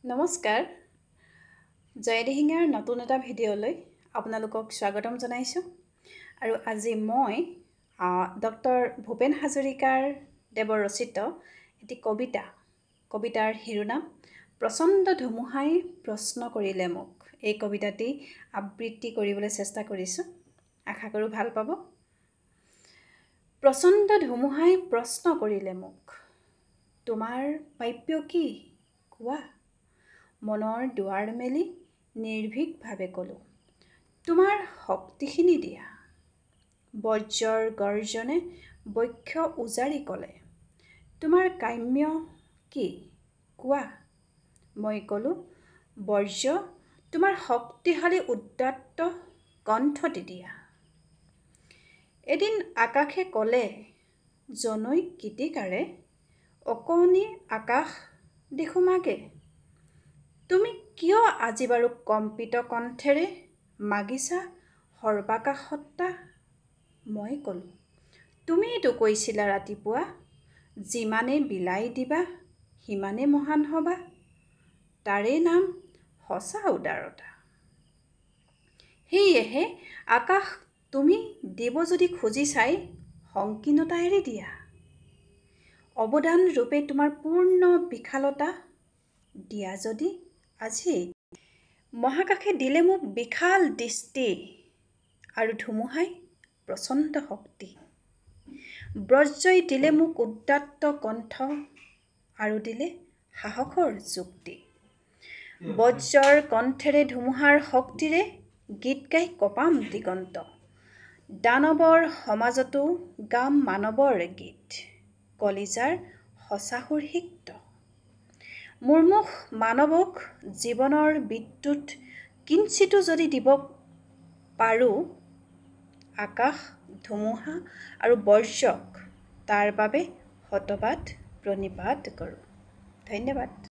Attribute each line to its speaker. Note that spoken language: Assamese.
Speaker 1: নমস্কাৰ জয়দিহিঙাৰ নতুন এটা ভিডিঅ'লৈ আপোনালোকক স্বাগতম জনাইছোঁ আৰু আজি মই ডক্টৰ ভূপেন হাজৰিকাৰ দেৱৰ ৰচিত এটি কবিতাৰ শিৰোনাম প্ৰচণ্ড ধুমুহাই প্ৰশ্ন কৰিলে মোক। এই কবিতাটি আবৃত্তি কৰিবলৈ চেষ্টা কৰিছোঁ, আশা কৰোঁ ভাল পাব। প্ৰচণ্ড ধুমুহাই প্ৰশ্ন কৰিলে মোক, তোমাৰ প্ৰাপ্য কি কোৱা? মনৰ দুৱাৰ মেলি নিৰ্ভীকভাৱে ক'লোঁ, তোমাৰ শক্তিখিনি দিয়া। বজ্ৰৰ গৰ্জনে বক্ষ উজাৰি ক'লে, তোমাৰ কাম্য কি কোৱা? মই ক'লোঁ, বজ্ৰ তোমাৰ শক্তিশালী উদাত্ত কণ্ঠটি দিয়া। এদিন আকাশে ক'লে জনৈক গীতিকাৰে, অকণি আকাশ দেখো মাগে, তুমি কিয় আজি বাৰু কম্পিত কণ্ঠেৰে মাগিছা সৰ্বাকাশ সত্তা? মই ক'লোঁ, তুমিতো কৈছিলা ৰাতিপুৱা, যিমানে বিলাই দিবা সিমানে মহান হ'বা, তাৰে নাম সঁচা উদাৰতা। সেয়েহে আকাশ তুমি দিব যদি খুজিছাই সংকীৰ্ণতা এৰি দিয়া। অৱদান ৰূপে তোমাৰ পূৰ্ণ বিশালতা দিয়া যদি আজি। মহাকাশে দিলে মোক বিশাল দৃষ্টি আৰু ধুমুহাই প্ৰচণ্ড শক্তি। বজ্ৰই দিলে মোক উদাত্ত কণ্ঠ আৰু দিলে সাহসৰ যুক্তি। বজ্ৰৰ কণ্ঠেৰে ধুমুহাৰ শক্তিৰে গীত গাই কঁপাম দিগন্ত। দানৱৰ সমাজতো গাম মানৱৰ গীত, কলিজাৰ সঁচা সুৰ সিক্ত। মুৰ্মুষ মানৱক জীৱনৰ বিদ্যুৎ কিঞ্চিতো যদি দিব পাৰোঁ, আকাশ ধুমুহা আৰু বজ্ৰক তাৰ বাবে শতবাদ প্ৰণিপাত কৰোঁ। ধন্যবাদ।